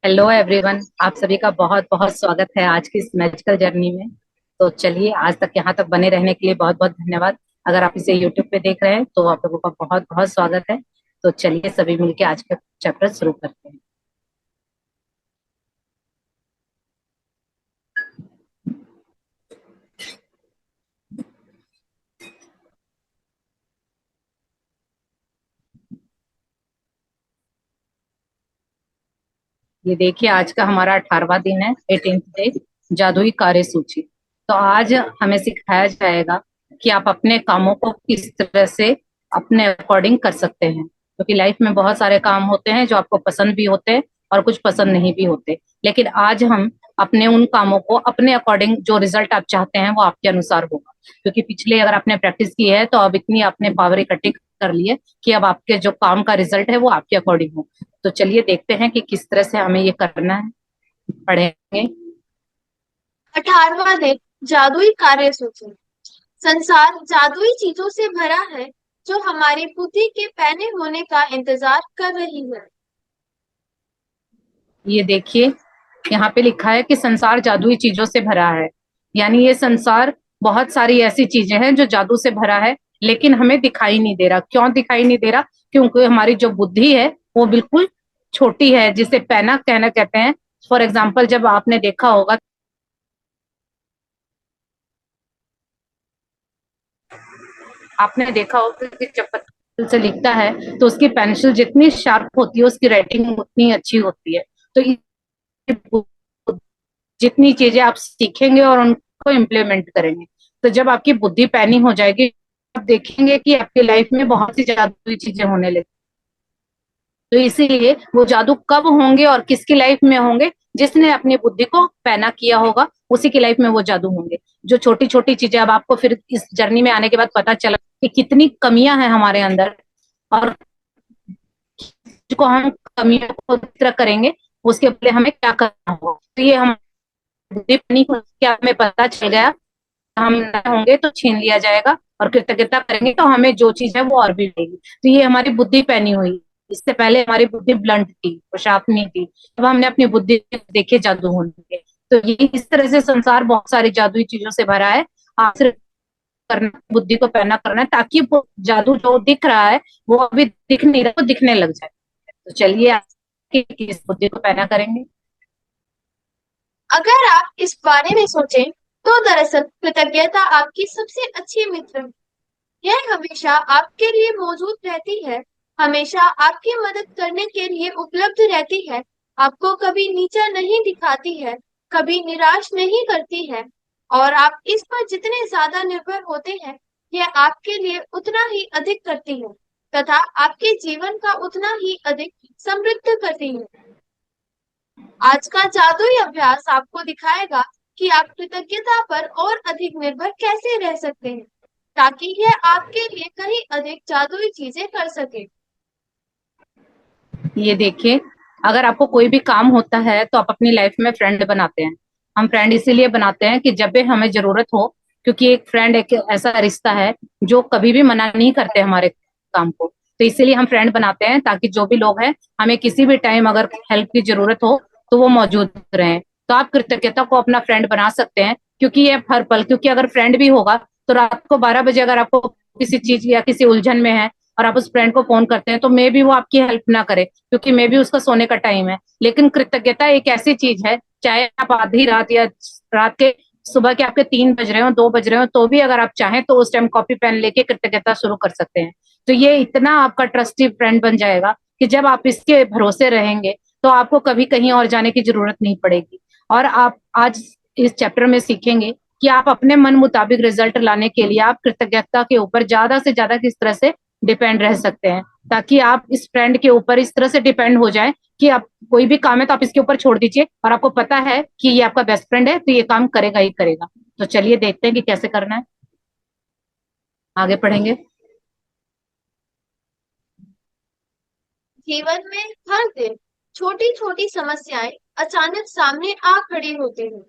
Hello everyone, आप सभी का बहुत बहुत स्वागत है आज की इस मैजिकल जर्नी में। तो चलिए, आज तक यहाँ तक बने रहने के लिए बहुत बहुत धन्यवाद। अगर आप इसे यूट्यूब पे देख रहे हैं तो आप लोगों का बहुत बहुत स्वागत है। तो चलिए सभी मिलके आज का चैप्टर शुरू करते हैं। ये देखिए, आज का हमारा 18वां दिन है, 18th डे, जादुई कार्य सूची। तो आज हमें सिखाया जाएगा कि आप अपने कामों को किस तरह से अपने अकॉर्डिंग कर सकते हैं, क्योंकि लाइफ में बहुत सारे काम होते हैं जो आपको पसंद भी होते हैं और कुछ पसंद नहीं भी होते। लेकिन आज हम अपने उन कामों को अपने अकॉर्डिंग, जो रिजल्ट आप चाहते हैं वो आपके अनुसार होगा। क्योंकि पिछले अगर आपने प्रैक्टिस की है तो अब इतनी आपने पावर इकट्ठी कर ली है कि अब आपके जो काम का रिजल्ट है वो आपके अकॉर्डिंग हो। तो चलिए देखते हैं कि किस तरह से हमें ये करना है। पढ़ेंगे। 18वां दिन जादुई कार्य सूची। संसार जादुई चीजों से भरा है जो हमारी बुद्धि के पैने होने का इंतजार कर रही है। ये देखिए, यहाँ पे लिखा है कि संसार जादुई चीजों से भरा है। यानी ये संसार बहुत सारी ऐसी चीजें हैं जो जादू से भरा है, लेकिन हमें दिखाई नहीं दे रहा। क्यों दिखाई नहीं दे रहा? क्योंकि हमारी जो बुद्धि है वो बिल्कुल छोटी है, जिसे पैना कहना कहते हैं। फॉर एग्जाम्पल, जब आपने देखा होगा, आपने देखा होगा कि जब पेंसिल से लिखता है तो उसकी पेंसिल जितनी शार्प होती है उसकी राइटिंग उतनी अच्छी होती है। तो जितनी चीजें आप सीखेंगे और उनको इम्प्लीमेंट करेंगे, तो जब आपकी बुद्धि पैनी हो जाएगी, आप देखेंगे कि आपकी लाइफ में बहुत सी जादुई चीजें होने लगी। तो इसीलिए वो जादू कब होंगे और किसकी लाइफ में होंगे? जिसने अपनी बुद्धि को पैना किया होगा उसी की लाइफ में वो जादू होंगे। जो छोटी छोटी चीजें, अब आपको फिर इस जर्नी में आने के बाद पता चला कि कितनी कमियां हैं हमारे अंदर, और को हम कमियों को पूरा करेंगे, उसके बदले हमें क्या करना होगा। तो ये हम बुद्धि पैनी क्या हमें पता चल गया, हम न होंगे तो छीन लिया जाएगा, और कृतज्ञता करेंगे तो हमें जो चीज है वो और भी मिलेगी। तो ये हमारी बुद्धि पैनी हुई। इससे पहले हमारी बुद्धि ब्लंट थी, प्रशासनिक थी। अब हमने अपनी बुद्धि देखे जादू होने। तो ये इस तरह से संसार बहुत सारी जादुई चीजों से भरा है। आप सिर्फ करना, बुद्धि को पैना करना है, ताकि वो जादू जो दिख रहा है वो अभी दिख नहीं रहा, वो दिखने लग जाए। तो चलिए किस बुद्धि को पैना करेंगे। अगर आप इस बारे में सोचें, तो दरअसल कृतज्ञता आपकी सबसे अच्छी मित्र है। यह हमेशा आपके लिए मौजूद रहती है, हमेशा आपकी मदद करने के लिए उपलब्ध रहती है, आपको कभी नीचा नहीं दिखाती है, कभी निराश नहीं करती है। और आप इस पर जितने ज्यादा निर्भर होते हैं, यह आपके लिए उतना ही अधिक करती है तथा आपके जीवन का उतना ही अधिक समृद्ध करती है। आज का जादुई अभ्यास आपको दिखाएगा कि आप कृतज्ञता पर और अधिक निर्भर कैसे रह सकते हैं, ताकि यह आपके लिए कहीं अधिक जादुई चीजें कर सके। ये देखिए, अगर आपको कोई भी काम होता है तो आप अपनी लाइफ में फ्रेंड बनाते हैं। हम फ्रेंड इसीलिए बनाते हैं कि जब भी हमें जरूरत हो, क्योंकि एक फ्रेंड एक ऐसा रिश्ता है जो कभी भी मना नहीं करते हमारे काम को। तो इसीलिए हम फ्रेंड बनाते हैं, ताकि जो भी लोग हैं, हमें किसी भी टाइम अगर हेल्प की जरूरत हो तो वो मौजूद रहें। तो आप कृतज्ञता को अपना फ्रेंड बना सकते हैं, क्योंकि ये हर पल, क्योंकि अगर फ्रेंड भी होगा तो रात को 12 बजे अगर आपको किसी चीज या किसी उलझन में है और आप उस फ्रेंड को फोन करते हैं, तो मे भी वो आपकी हेल्प ना करे, क्योंकि मे भी उसका सोने का टाइम है। लेकिन कृतज्ञता एक ऐसी चीज है, चाहे आप आधी रात या रात के सुबह के आपके 3 बज रहे हो, 2 बज रहे हो, तो भी अगर आप चाहें तो उस टाइम कॉपी पेन लेके कृतज्ञता शुरू कर सकते हैं। तो ये इतना आपका ट्रस्टी फ्रेंड बन जाएगा कि जब आप इसके भरोसे रहेंगे तो आपको कभी कहीं और जाने की जरूरत नहीं पड़ेगी। और आप आज इस चैप्टर में सीखेंगे कि आप अपने मन मुताबिक रिजल्ट लाने के लिए आप कृतज्ञता के ऊपर ज्यादा से ज्यादा किस तरह से डिपेंड रह सकते हैं, ताकि आप इस फ्रेंड के ऊपर इस तरह से डिपेंड हो जाए कि आप कोई भी काम है तो आप इसके ऊपर छोड़ दीजिए, और आपको पता है कि ये आपका बेस्ट फ्रेंड है तो ये काम करेगा ही करेगा। तो चलिए देखते हैं कि कैसे करना है। आगे पढ़ेंगे। जीवन में हर दिन छोटी छोटी समस्याएं अचानक सामने आ खड़ी होती हैं,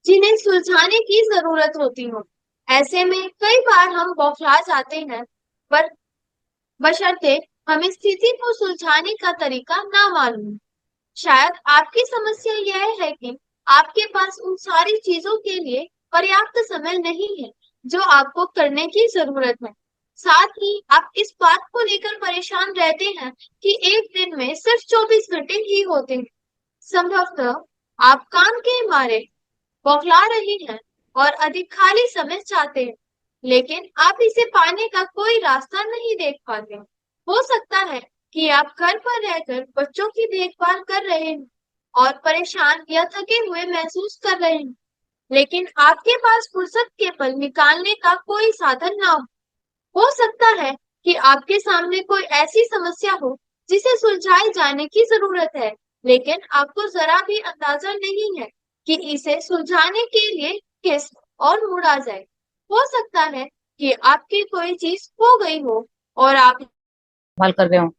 जिन्हें सुलझाने की जरूरत होती हो। ऐसे में कई बार हम बौखला जाते हैं, पर बशर्ते हमें स्थिति को सुलझाने का तरीका ना मालूम। शायद आपकी समस्या यह है कि आपके पास उन सारी चीजों के लिए पर्याप्त समय नहीं है जो आपको करने की जरूरत है। साथ ही आप इस बात को लेकर परेशान रहते हैं कि एक दिन में सिर्फ 24 घंटे ही होते हैं। संभवतः आप काम के मारे बौखला रहे हैं और अधिक खाली समय चाहते हैं, लेकिन आप इसे पाने का कोई रास्ता नहीं देख पाते। हो सकता है कि आप घर पर रहकर बच्चों की देखभाल कर रहे हैं और परेशान या थके हुए महसूस कर रहे हैं, लेकिन आपके पास फुर्सत के पल निकालने का कोई साधन ना हो सकता है कि आपके सामने कोई ऐसी समस्या हो जिसे सुलझाए जाने की जरूरत है, लेकिन आपको जरा भी अंदाजा नहीं है कि इसे सुलझाने के लिए किस और मुड़ा जाए। हो सकता है कि आपकी कोई चीज खो गई हो और आप इस्तेमाल कर रहे हो।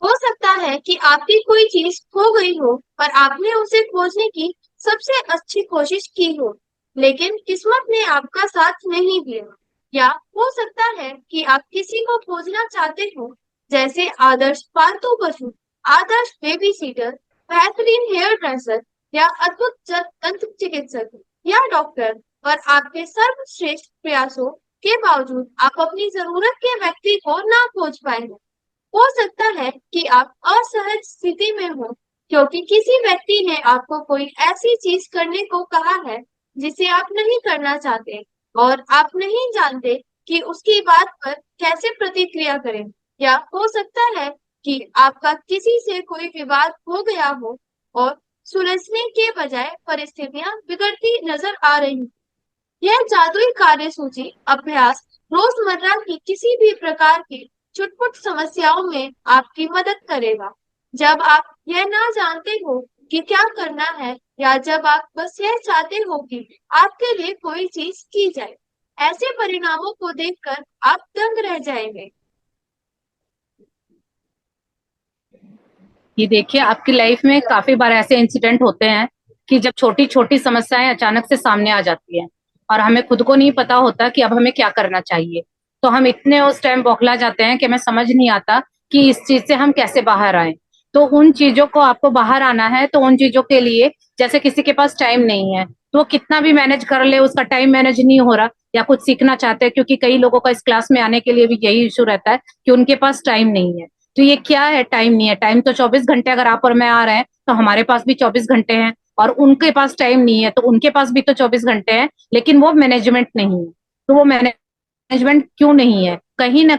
हो सकता है कि आपकी कोई चीज खो गई हो और आपने उसे खोजने की सबसे अच्छी कोशिश की हो, लेकिन किस्मत ने आपका साथ नहीं दिया। या हो सकता है कि आप किसी को खोजना चाहते हो, जैसे आदर्श पालतू पशु, आदर्श बेबी सीटर, बेहतरीन हेयर ड्रेसर या अद्भुत दंत चिकित्सक या डॉक्टर, और आपके सर्वश्रेष्ठ प्रयासों के बावजूद आप अपनी जरूरत के व्यक्ति को ना खोज पाए हो। हो सकता है कि आप असहज स्थिति में हो क्योंकि किसी व्यक्ति ने आपको कोई ऐसी चीज करने को कहा है जिसे आप नहीं करना चाहते, और आप नहीं जानते कि उसकी बात पर कैसे प्रतिक्रिया करें। या हो सकता है कि आपका किसी से कोई विवाद हो गया हो और सुलझने के बजाय परिस्थितियां बिगड़ती नजर आ रही। यह जादुई कार्यसूची अभ्यास रोजमर्रा की किसी भी प्रकार की छुटपुट समस्याओं में आपकी मदद करेगा। जब आप यह ना जानते हो कि क्या करना है, या जब आप बस यह चाहते हो कि आपके लिए कोई चीज की जाए, ऐसे परिणामों को देखकर आप दंग रह जाएंगे। ये देखिए, आपकी लाइफ में काफी बार ऐसे इंसिडेंट होते हैं कि जब छोटी छोटी समस्याएं अचानक से सामने आ जाती हैं और हमें खुद को नहीं पता होता कि अब हमें क्या करना चाहिए। तो हम इतने उस टाइम बौखला जाते हैं कि हमें समझ नहीं आता कि इस चीज से हम कैसे बाहर आए। तो उन चीजों को आपको बाहर आना है, तो उन चीजों के लिए जैसे किसी के पास टाइम नहीं है तो वो कितना भी मैनेज कर ले, उसका टाइम मैनेज नहीं हो रहा, या कुछ सीखना चाहते हैं, क्योंकि कई लोगों का इस क्लास में आने के लिए भी यही इशू रहता है कि उनके पास टाइम नहीं है। तो ये क्या है, टाइम नहीं है। टाइम तो 24 घंटे अगर आप और मैं आ रहे हैं तो हमारे पास भी 24 घंटे हैं, और उनके पास टाइम नहीं है तो उनके पास भी तो 24 घंटे हैं, लेकिन वो मैनेजमेंट नहीं है। तो वो मैनेजमेंट क्यों नहीं है? कहीं ना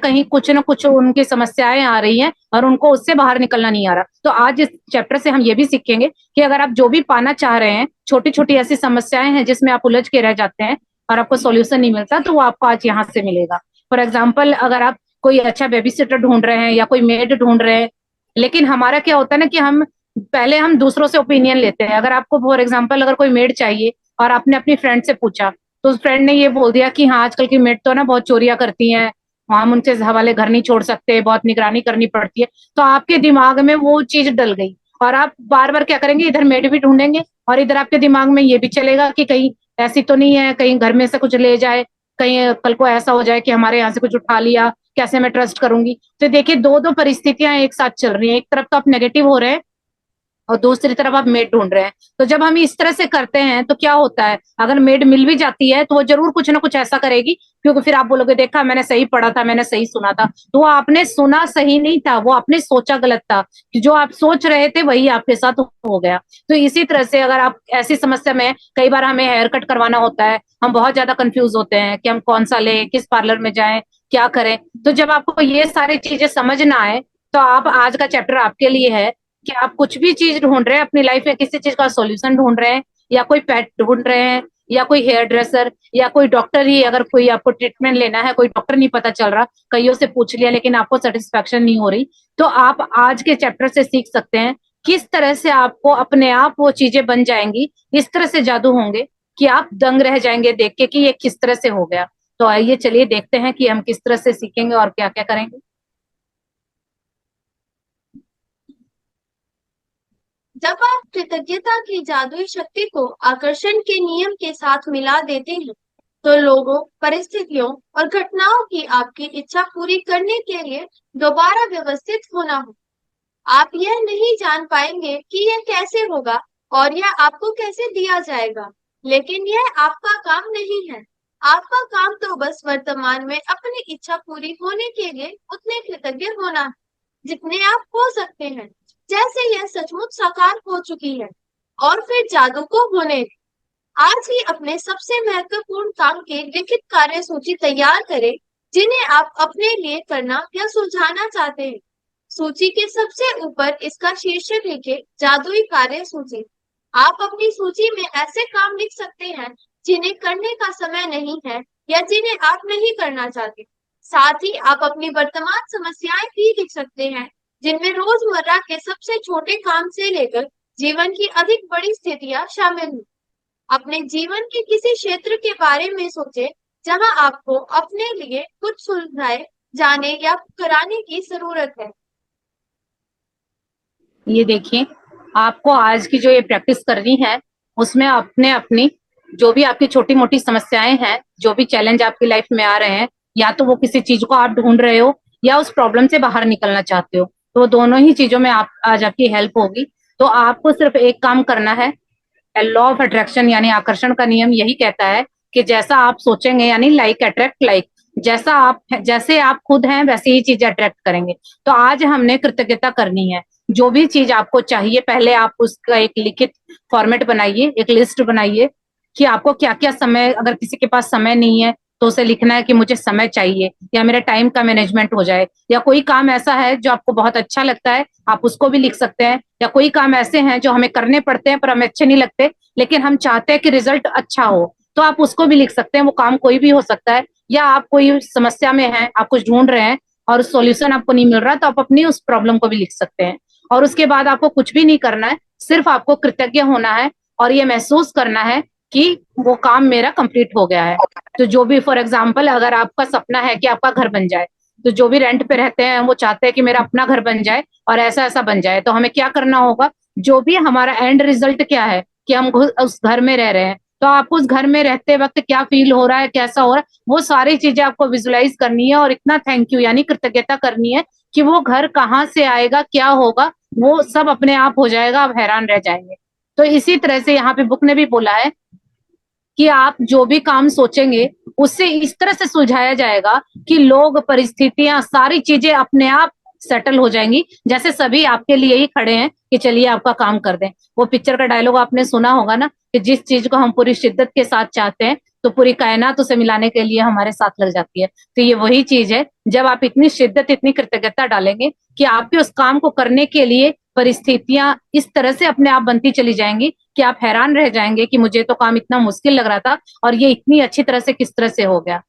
कुछ उनकी समस्याएं आ रही हैं और उनको उससे बाहर निकलना नहीं आ रहा। तो आज इस चैप्टर से हम ये भी सीखेंगे कि अगर आप जो भी पाना चाह रहे हैं, छोटी छोटी ऐसी समस्याएं हैं जिसमें आप उलझ के रह जाते हैं और आपको सॉल्यूशन नहीं मिलता, तो वो आपको आज यहाँ से मिलेगा। फॉर एग्जाम्पल, अगर आप कोई अच्छा बेबी सिटर ढूंढ रहे हैं या कोई मेड ढूंढ रहे हैं, लेकिन हमारा क्या होता है ना कि हम दूसरों से ओपिनियन लेते हैं। अगर आपको फॉर एग्जाम्पल अगर कोई मेड चाहिए और आपने अपनी फ्रेंड से पूछा, तो उस फ्रेंड ने ये बोल दिया कि हाँ, आजकल की मेड तो ना बहुत चोरियां करती हैं, हम उनके हवाले घर नहीं छोड़ सकते, बहुत निगरानी करनी पड़ती है। तो आपके दिमाग में वो चीज डल गई और आप बार बार क्या करेंगे, इधर मेड भी ढूंढेंगे और इधर आपके दिमाग में ये भी चलेगा कि कहीं ऐसी तो नहीं है, कहीं घर में से कुछ ले जाए, कहीं कल को ऐसा हो जाए कि हमारे यहाँ से कुछ उठा लिया, कैसे मैं ट्रस्ट करूंगी। तो देखिए, दो दो परिस्थितियां एक साथ चल रही हैं। एक तरफ तो आप नेगेटिव हो रहे हैं और दूसरी तरफ आप मेड ढूंढ रहे हैं। तो जब हम इस तरह से करते हैं तो क्या होता है, अगर मेड मिल भी जाती है तो वो जरूर कुछ ना कुछ ऐसा करेगी, क्योंकि फिर आप बोलोगे देखा, मैंने सही पढ़ा था, मैंने सही सुना था। तो वो आपने सुना सही नहीं था, वो आपने सोचा गलत था, कि जो आप सोच रहे थे वही आपके साथ हो गया। तो इसी तरह से अगर आप ऐसी समस्या में, कई बार हमें हेयर कट करवाना होता है, हम बहुत ज्यादा कंफ्यूज होते हैं कि हम कौन सा लें, किस पार्लर में जाएं, क्या करें। तो जब आपको ये सारी चीजें समझ ना आए, तो आप, आज का चैप्टर आपके लिए है कि आप कुछ भी चीज ढूंढ रहे हैं अपनी लाइफ में, किसी चीज का सॉल्यूशन ढूंढ रहे हैं, या कोई पेट ढूंढ रहे हैं, या कोई हेयर ड्रेसर, या कोई डॉक्टर ही, अगर कोई आपको ट्रीटमेंट लेना है, कोई डॉक्टर नहीं पता चल रहा, कईयों से पूछ लिया लेकिन आपको सेटिस्फेक्शन नहीं हो रही, तो आप आज के चैप्टर से सीख सकते हैं किस तरह से आपको अपने आप वो चीजें बन जाएंगी, इस तरह से जादू होंगे कि आप दंग रह जाएंगे देख के कि ये किस तरह से हो गया। तो आइए चलिए देखते हैं कि हम किस तरह से सीखेंगे और क्या क्या करेंगे। जब आप कृतज्ञता की जादुई शक्ति को आकर्षण के नियम के साथ मिला देते हैं, तो लोगों, परिस्थितियों और घटनाओं की आपकी इच्छा पूरी करने के लिए दोबारा व्यवस्थित होना हो आप यह नहीं जान पाएंगे कि यह कैसे होगा और यह आपको कैसे दिया जाएगा, लेकिन यह आपका काम नहीं है। आपका काम तो बस वर्तमान में अपनी इच्छा पूरी होने के लिए उतने कृतज्ञ होना है जितने आप हो सकते हैं, जैसे यह सचमुच साकार हो चुकी है। और फिर जादू को होने दें। आज ही अपने सबसे महत्वपूर्ण काम की लिखित कार्य सूची तैयार करें, जिन्हें आप अपने लिए करना या सुलझाना चाहते हैं। सूची के सबसे ऊपर इसका शीर्षक लिखें, जादुई कार्य सूची। आप अपनी सूची में ऐसे काम लिख सकते हैं जिन्हें करने का समय नहीं है या जिन्हें आप नहीं करना चाहते। साथ ही आप अपनी वर्तमान समस्याएं भी लिख सकते हैं, जिनमें रोजमर्रा के सबसे छोटे काम से लेकर जीवन की अधिक बड़ी स्थितियां शामिल हैं। अपने जीवन के किसी क्षेत्र के बारे में सोचें जहां आपको अपने लिए कुछ सुलझाए जाने या कराने की जरूरत है। ये देखिए, आपको आज की जो ये प्रैक्टिस करनी है, उसमें अपने अपनी जो भी आपकी छोटी मोटी समस्याएं हैं, जो भी चैलेंज आपकी लाइफ में आ रहे हैं, या तो वो किसी चीज को आप ढूंढ रहे हो या उस प्रॉब्लम से बाहर निकलना चाहते हो, तो दोनों ही चीजों में आप आज आपकी हेल्प होगी। तो आपको सिर्फ एक काम करना है। लॉ ऑफ अट्रैक्शन यानी आकर्षण का नियम यही कहता है कि जैसा आप सोचेंगे, यानी लाइक अट्रैक्ट लाइक, जैसे आप खुद हैं वैसे ही चीजें अट्रैक्ट करेंगे। तो आज हमने कृतज्ञता करनी है। जो भी चीज आपको चाहिए, पहले आप उसका एक लिखित फॉर्मेट बनाइए, एक लिस्ट बनाइए कि आपको क्या क्या समय, अगर किसी के पास समय नहीं है तो उसे लिखना है कि मुझे समय चाहिए, या मेरा टाइम का मैनेजमेंट हो जाए, या कोई काम ऐसा है जो आपको बहुत अच्छा लगता है, आप उसको भी लिख सकते हैं। या कोई काम ऐसे हैं जो हमें करने पड़ते हैं पर हमें अच्छे नहीं लगते, लेकिन हम चाहते हैं कि रिजल्ट अच्छा हो, तो आप उसको भी लिख सकते हैं। वो काम कोई भी हो सकता है। या आप कोई समस्या में हैं, आप कुछ ढूंढ रहे हैं और सॉल्यूशन आपको नहीं मिल रहा, तो आप अपनी उस प्रॉब्लम को भी लिख सकते हैं। और उसके बाद आपको कुछ भी नहीं करना है, सिर्फ आपको कृतज्ञ होना है और ये महसूस करना है कि वो काम मेरा कंप्लीट हो गया है। तो जो भी, फॉर एग्जाम्पल, अगर आपका सपना है कि आपका घर बन जाए, तो जो भी रेंट पे रहते हैं वो चाहते हैं कि मेरा अपना घर बन जाए और ऐसा ऐसा बन जाए। तो हमें क्या करना होगा, जो भी हमारा एंड रिजल्ट क्या है कि हम उस घर में रह रहे हैं, तो आपको उस घर में रहते वक्त क्या फील हो रहा है, कैसा हो रहा है, वो सारी चीजें आपको विजुलाइज करनी है और इतना थैंक यू यानी कृतज्ञता करनी है कि वो घर कहाँ से आएगा, क्या होगा, वो सब अपने आप हो जाएगा, आप हैरान रह जाएंगे। तो इसी तरह से यहाँ पे बुक ने भी बोला है कि आप जो भी काम सोचेंगे उससे इस तरह से सुलझाया जाएगा कि लोग, परिस्थितियां, सारी चीजें अपने आप सेटल हो जाएंगी, जैसे सभी आपके लिए ही खड़े हैं कि चलिए आपका काम कर दें। वो पिक्चर का डायलॉग आपने सुना होगा ना, कि जिस चीज को हम पूरी शिद्दत के साथ चाहते हैं तो पूरी कायनात उसे मिलाने के लिए हमारे साथ लग जाती है। तो ये वही चीज है, जब आप इतनी शिद्दत, इतनी कृतज्ञता डालेंगे कि आपके उस काम को करने के लिए परिस्थितियां इस तरह से अपने आप बनती चली जाएंगी कि आप हैरान रह जाएंगे कि मुझे तो काम इतना मुश्किल लग रहा था और ये इतनी अच्छी तरह से किस तरह से हो गया।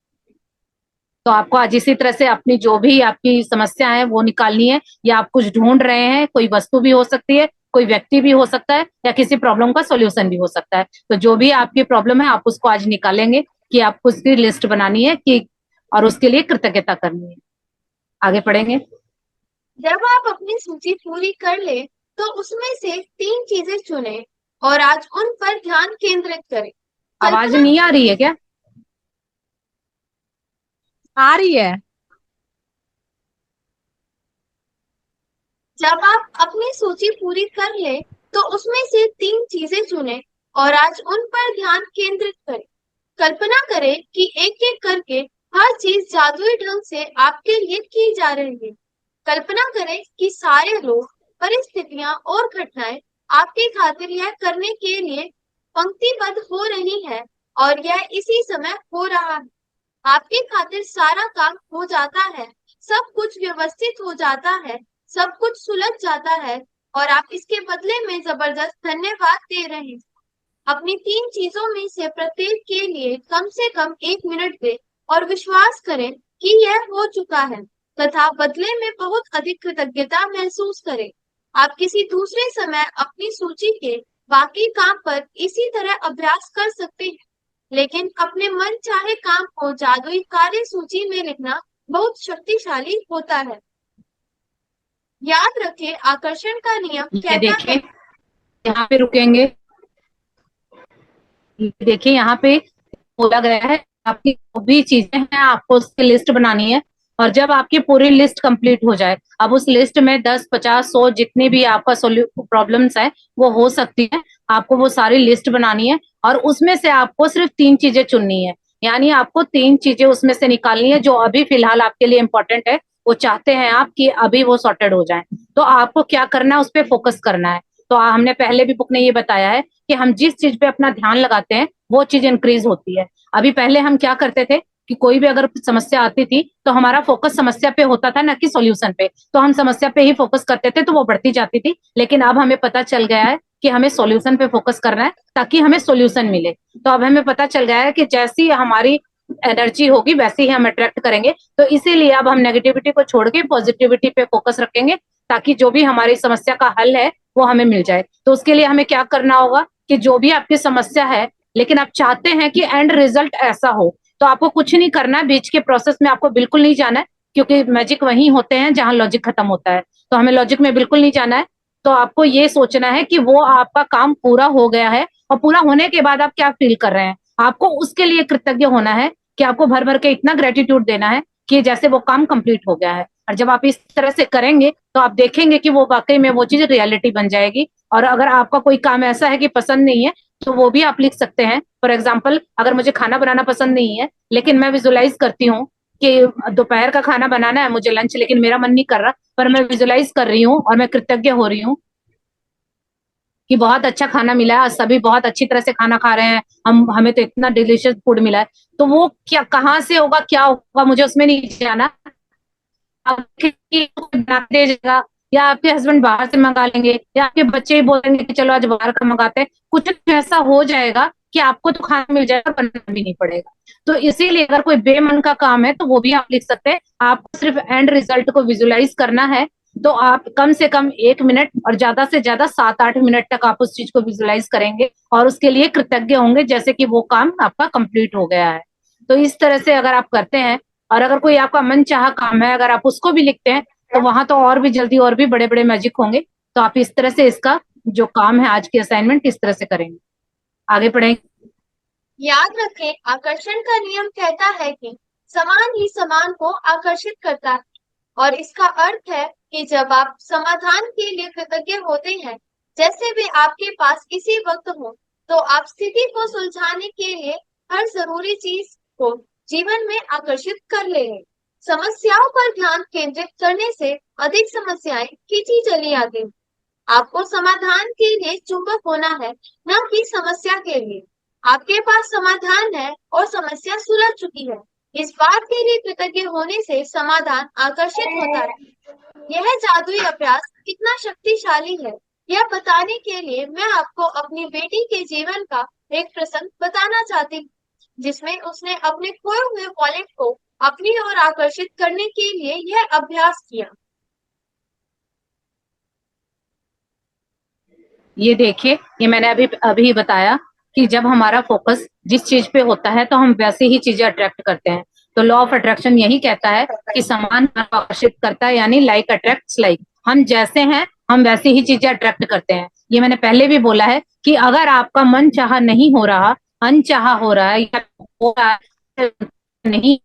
तो आपको आज इसी तरह से अपनी जो भी आपकी समस्या है वो निकालनी है, या आप कुछ ढूंढ रहे हैं, कोई वस्तु भी हो सकती है, कोई व्यक्ति भी हो सकता है, या किसी प्रॉब्लम का सॉल्यूशन भी हो सकता है। तो जो भी आपकी प्रॉब्लम है आप उसको आज निकालेंगे कि आपको उसकी लिस्ट बनानी है कि, और उसके लिए कृतज्ञता करनी है। आगे पढ़ेंगे। जब आप अपनी सूची पूरी कर ले तो उसमें से 3 चीजें चुनें और आज उन पर ध्यान केंद्रित करें। आवाज कल्पना, नहीं आ रही है क्या? आ रही है। जब आप अपनी सूची पूरी कर ले तो उसमें से 3 चीजें चुनें और आज उन पर ध्यान केंद्रित करें। कल्पना करें कि एक एक करके हर चीज जादुई ढंग से आपके लिए की जा रही है। कल्पना करें कि सारे लोग, परिस्थितियां और घटनाएं आपकी खातिर यह करने के लिए पंक्तिबद्ध हो रही है और यह इसी समय हो रहा है। आपकी खातिर सारा काम हो जाता है, सब कुछ व्यवस्थित हो जाता है, सब कुछ सुलझ जाता है और आप इसके बदले में जबरदस्त धन्यवाद दे रहे हैं। अपनी 3 चीजों में से प्रत्येक के लिए कम से कम 1 मिनट दें और विश्वास करें कि यह हो चुका है, तथा बदले में बहुत अधिक कृतज्ञता महसूस करें। आप किसी दूसरे समय अपनी सूची के बाकी काम पर इसी तरह अभ्यास कर सकते हैं, लेकिन अपने मन चाहे काम को जादुई कार्य सूची में लिखना बहुत शक्तिशाली होता है। याद रखें, आकर्षण का नियम ये कहता है। देखिए, यहाँ पे रुकेंगे। देखिए यहाँ पे बोला गया है, आपकी जो भी चीजें हैं आपको उसकी लिस्ट बनानी है और जब आपकी पूरी लिस्ट कंप्लीट हो जाए, अब उस लिस्ट में 10, 50, 100 जितनी भी आपका प्रॉब्लम्स है वो हो सकती है, आपको वो सारी लिस्ट बनानी है और उसमें से आपको सिर्फ 3 चीजें चुननी है। यानी आपको 3 चीजें उसमें से निकालनी है जो अभी फिलहाल आपके लिए इंपॉर्टेंट है, वो चाहते हैं आप कि अभी वो सॉर्टेड हो जाए। तो आपको क्या करना है, उस पर फोकस करना है। तो हमने पहले भी बुक ने ये बताया है कि हम जिस चीज पे अपना ध्यान लगाते हैं वो चीज इंक्रीज होती है। अभी पहले हम क्या करते थे कि कोई भी अगर समस्या आती थी तो हमारा फोकस समस्या पे होता था ना कि सॉल्यूशन पे, तो हम समस्या पे ही फोकस करते थे तो वो बढ़ती जाती थी। लेकिन अब हमें पता चल गया है कि हमें सॉल्यूशन पे फोकस करना है ताकि हमें सॉल्यूशन मिले। तो अब हमें पता चल गया है कि जैसी हमारी एनर्जी होगी वैसे ही हम अट्रैक्ट करेंगे। तो इसीलिए अब हम नेगेटिविटी को छोड़ के पॉजिटिविटी पे फोकस रखेंगे ताकि जो भी हमारी समस्या का हल है वो हमें मिल जाए। तो उसके लिए हमें क्या करना होगा कि जो भी आपकी समस्या है, लेकिन आप चाहते हैं कि एंड रिजल्ट ऐसा हो, तो आपको कुछ नहीं करना है, बीच के प्रोसेस में आपको बिल्कुल नहीं जाना है, क्योंकि मैजिक वहीं होते हैं जहां लॉजिक खत्म होता है। तो हमें लॉजिक में बिल्कुल नहीं जाना है। तो आपको ये सोचना है कि वो आपका काम पूरा हो गया है और पूरा होने के बाद आप क्या फील कर रहे हैं, आपको उसके लिए कृतज्ञ होना है कि आपको भर भर के इतना ग्रेटिट्यूड देना है कि जैसे वो काम कंप्लीट हो गया है। और जब आप इस तरह से करेंगे तो आप देखेंगे कि वो वाकई में वो चीज रियलिटी बन जाएगी। और अगर आपका कोई काम ऐसा है कि पसंद नहीं है तो वो भी आप लिख सकते हैं। फॉर एग्जाम्पल, अगर मुझे खाना बनाना पसंद नहीं है लेकिन मैं विजुलाइज करती हूँ कि दोपहर का खाना बनाना है मुझे लंच, लेकिन मेरा मन नहीं कर रहा, पर मैं विजुलाइज कर रही हूँ और मैं कृतज्ञ हो रही हूँ कि बहुत अच्छा खाना मिला है, आज सभी बहुत अच्छी तरह से खाना खा रहे हैं, हमें तो इतना डिलीशियस फूड मिला है। तो वो क्या कहाँ से होगा क्या होगा मुझे उसमें नहीं जाना, आपके बना दे जाएगा या आपके हस्बैंड बाहर से मंगा लेंगे या आपके बच्चे ही बोलेंगे कि चलो आज बाहर का मंगाते हैं, कुछ ऐसा हो जाएगा कि आपको तो खाना मिल जाएगा, बनाना भी नहीं पड़ेगा। तो इसीलिए अगर कोई बेमन का काम है तो वो भी आप लिख सकते हैं। आपको सिर्फ एंड रिजल्ट को विजुलाइज करना है। तो आप कम से कम 1 मिनट और ज्यादा से ज्यादा 7-8 मिनट तक आप उस चीज को विजुलाइज करेंगे और उसके लिए कृतज्ञ होंगे जैसे कि वो काम आपका कंप्लीट हो गया है। तो इस तरह से अगर आप करते हैं और अगर कोई आपका मन चाहा काम है अगर आप उसको भी लिखते हैं तो वहां तो और भी जल्दी और भी बड़े बड़े मैजिक होंगे। तो आप इस तरह से इसका जो काम है आज की असाइनमेंट इस तरह से करेंगे, आगे पढ़ेंगे। याद रखें, आकर्षण का नियम कहता है कि समान ही समान को आकर्षित करता है। और इसका अर्थ है कि जब आप समाधान के लिए कृतज्ञ होते हैं, जैसे वे आपके पास इसी वक्त हो, तो आप स्थिति को सुलझाने के लिए हर जरूरी चीज को जीवन में आकर्षित कर लेंगे। समस्याओं पर ध्यान केंद्रित करने से अधिक समस्याएं खींची चली आती हैं। आपको समाधान के लिए चुंबक होना है, न कि समस्या के लिए। आपके पास समाधान है और समस्या सुलझ चुकी है। इस बात के लिए कृतज्ञ होने से समाधान आकर्षित होता है। यह जादुई अभ्यास कितना शक्तिशाली है, यह बताने के लिए मैं आपको अपनी बेटी के जीवन का एक प्रसंग बताना चाहती हूँ, जिसमें उसने अपने खोए हुए वॉलेट को अपनी ओर आकर्षित करने के लिए यह अभ्यास किया। ये देखिए, ये मैंने अभी अभी बताया कि जब हमारा फोकस जिस चीज पे होता है तो हम वैसे ही चीजें अट्रैक्ट करते हैं। तो लॉ ऑफ अट्रैक्शन यही कहता है कि समान आकर्षित करता है, यानी लाइक अट्रैक्ट्स लाइक। हम जैसे हैं हम वैसे ही चीजें अट्रैक्ट करते हैं। ये मैंने पहले भी बोला है कि अगर आपका मन चाहा नहीं हो रहा, अनचाहा हो रहा है या हो रहा है नहीं,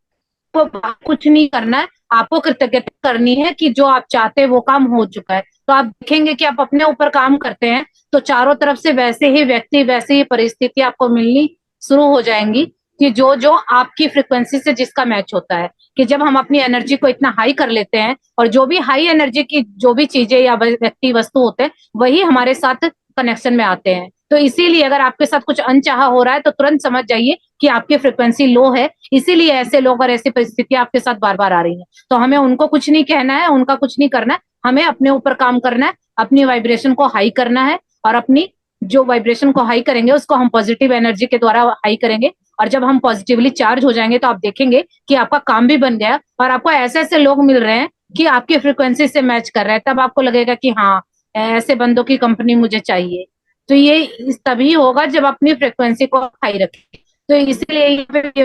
तो कुछ नहीं करना है, आपको कृतज्ञता करनी है कि जो आप चाहते हैं वो काम हो चुका है। तो आप देखेंगे कि आप अपने ऊपर काम करते हैं तो चारों तरफ से वैसे ही व्यक्ति वैसे ही परिस्थिति आपको मिलनी शुरू हो जाएंगी कि जो जो आपकी फ्रिक्वेंसी से जिसका मैच होता है। कि जब हम अपनी एनर्जी को इतना हाई कर लेते हैं और जो भी हाई एनर्जी की जो भी चीजें या व्यक्ति वस्तु होते हैं वही हमारे साथ कनेक्शन में आते हैं। तो इसीलिए अगर आपके साथ कुछ अनचाहा हो रहा है तो तुरंत समझ जाइए कि आपकी फ्रिक्वेंसी लो है, इसीलिए ऐसे लोग और ऐसी परिस्थितियां आपके साथ बार बार आ रही हैं। तो हमें उनको कुछ नहीं कहना है, उनका कुछ नहीं करना है, हमें अपने ऊपर काम करना है, अपनी वाइब्रेशन को हाई करना है और अपनी जो वाइब्रेशन को हाई करेंगे उसको हम पॉजिटिव एनर्जी के द्वारा हाई करेंगे। और जब हम पॉजिटिवली चार्ज हो जाएंगे तो आप देखेंगे कि आपका काम भी बन गया और आपको ऐसे ऐसे लोग मिल रहे हैं कि आपकी फ्रिक्वेंसी से मैच कर रहे हैं। तब आपको लगेगा कि हाँ, ऐसे बंदों की कंपनी मुझे चाहिए। तो ये तभी होगा जब अपनी फ्रिक्वेंसी को हाई रखें। तो इसीलिए यहाँ पे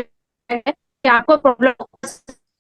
है कि आपको प्रॉब्लम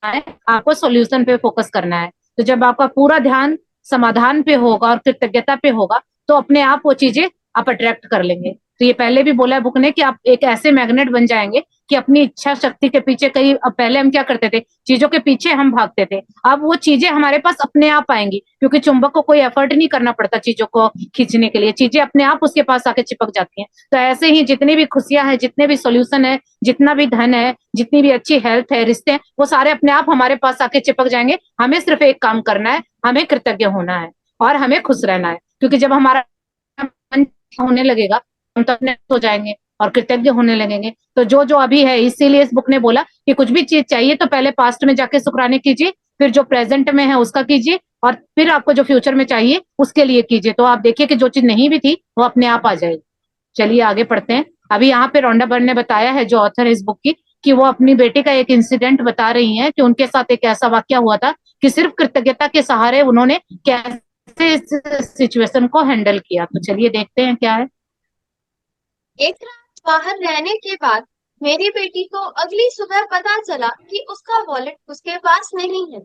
है, आपको सॉल्यूशन पे फोकस करना है। तो जब आपका पूरा ध्यान समाधान पे होगा और कृतज्ञता पे होगा तो अपने आप वो चीजें आप अट्रैक्ट कर लेंगे। तो ये पहले भी बोला है बुक ने कि आप एक ऐसे मैग्नेट बन जाएंगे कि अपनी इच्छा शक्ति के पीछे कहीं, अब पहले हम क्या करते थे, चीजों के पीछे हम भागते थे, अब वो चीजें हमारे पास अपने आप आएंगी, क्योंकि चुंबक को कोई एफर्ट नहीं करना पड़ता चीजों को खींचने के लिए, चीजें अपने आप उसके पास आके चिपक जाती हैं। तो ऐसे ही जितनी भी खुशियां हैं, जितने भी सोल्यूशन है, जितना भी धन है, जितनी भी अच्छी हेल्थ है, रिश्ते हैं, वो सारे अपने आप हमारे पास आके चिपक जाएंगे। हमें सिर्फ एक काम करना है, हमें कृतज्ञ होना है और हमें खुश रहना है, क्योंकि जब हमारा मन होने लगेगा, हम तो अपने हो जाएंगे और कृतज्ञ होने लगेंगे। तो जो जो अभी है, इसीलिए इस बुक ने बोला कि कुछ भी चीज चाहिए तो पहले पास्ट में जाके शुक्राने कीजिए, फिर जो प्रेजेंट में है उसका कीजिए, और फिर आपको जो फ्यूचर में चाहिए उसके लिए कीजिए। तो आप देखिए कि जो चीज नहीं भी थी वो अपने आप आ जाएगी। चलिए आगे पढ़ते हैं। अभी यहाँ पे रोंडा बर्न ने बताया है, जो ऑथर है इस बुक की, कि वो अपनी बेटी का एक इंसिडेंट बता रही हैं कि उनके साथ एक ऐसा वाक्य हुआ था कि सिर्फ कृतज्ञता के सहारे उन्होंने कैसे इस सिचुएशन को हैंडल किया। तो चलिए देखते हैं क्या है। एक रात बाहर रहने के बाद मेरी बेटी को अगली सुबह पता चला कि उसका वॉलेट उसके पास नहीं है।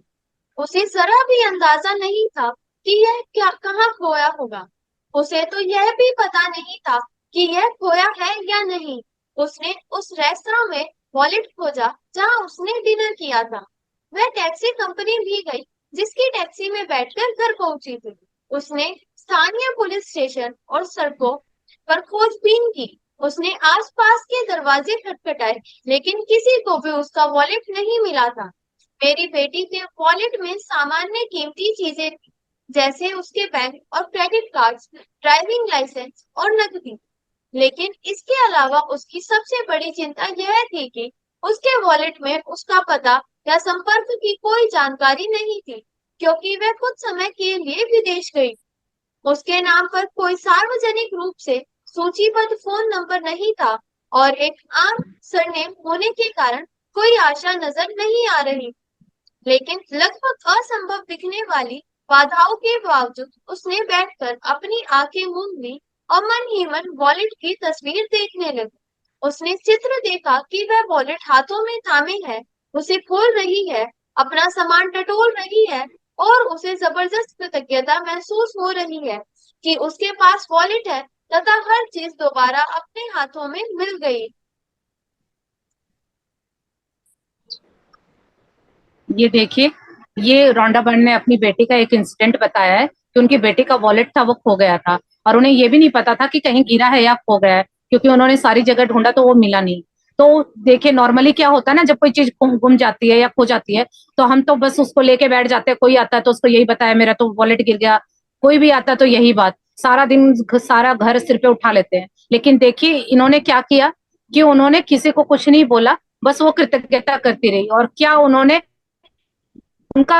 उसे जरा भी अंदाजा नहीं था कि यह क्या कहाँ खोया होगा। उसे तो यह भी पता नहीं था कि यह खोया है या नहीं। उसने उस रेस्तरां में वॉलेट खोजा जहां उसने डिनर किया था। वह टैक्सी कंपनी भी गई जिसकी टैक्सी में बैठकर घर पहुंची थी। उसने स्थानीय पुलिस स्टेशन और सड़कों पर खोजबीन की। उसने आसपास के दरवाजे खटखटाए, लेकिन किसी को भी उसका वॉलेट नहीं मिला था। मेरी बेटी के वॉलेट में सामान्य कीमती चीजें थी, जैसे उसके बैंक और क्रेडिट कार्ड्स, ड्राइविंग लाइसेंस और नकदी। लेकिन इसके अलावा उसकी सबसे बड़ी चिंता यह थी कि उसके वॉलेट में उसका पता या संपर्क की कोई जानकारी नहीं थी, क्योंकि वह कुछ समय के लिए विदेश गई। उसके नाम पर कोई सार्वजनिक रूप से सूचीबद्ध फोन नंबर नहीं था और एक आम सरनेम होने के कारण कोई आशा नजर नहीं आ रही। लेकिन लगभग असंभव दिखने वाली बाधाओं के बावजूद उसने बैठकर अपनी आंखें मूंद ली और मन ही मन वॉलेट की तस्वीर देखने लगी। उसने चित्र देखा कि वह वॉलेट हाथों में थामे है, उसे खोल रही है, अपना सामान टटोल रही है, और उसे जबरदस्त कृतज्ञता महसूस हो रही है कि उसके पास वॉलेट है तथा हर चीज दोबारा अपने हाथों में मिल गई। ये देखिए, ये रोंडा बर्न ने अपनी बेटी का एक इंसिडेंट बताया है कि उनकी बेटी का वॉलेट था वो खो गया था, और उन्हें ये भी नहीं पता था कि कहीं गिरा है या खो गया है, क्योंकि उन्होंने सारी जगह ढूंढा तो वो मिला नहीं। तो देखिए, नॉर्मली क्या होता है ना, जब कोई चीज गुम जाती है या खो जाती है, तो हम तो बस उसको लेके बैठ जाते हैं। कोई आता है तो उसको यही बताया, मेरा तो वॉलेट गिर गया। कोई भी आता है तो यही बात, सारा दिन सारा घर सिर पे उठा लेते हैं। लेकिन देखिए इन्होंने क्या किया, कि उन्होंने किसी को कुछ नहीं बोला, बस वो कृतज्ञता करती रही। और क्या उन्होंने, उनका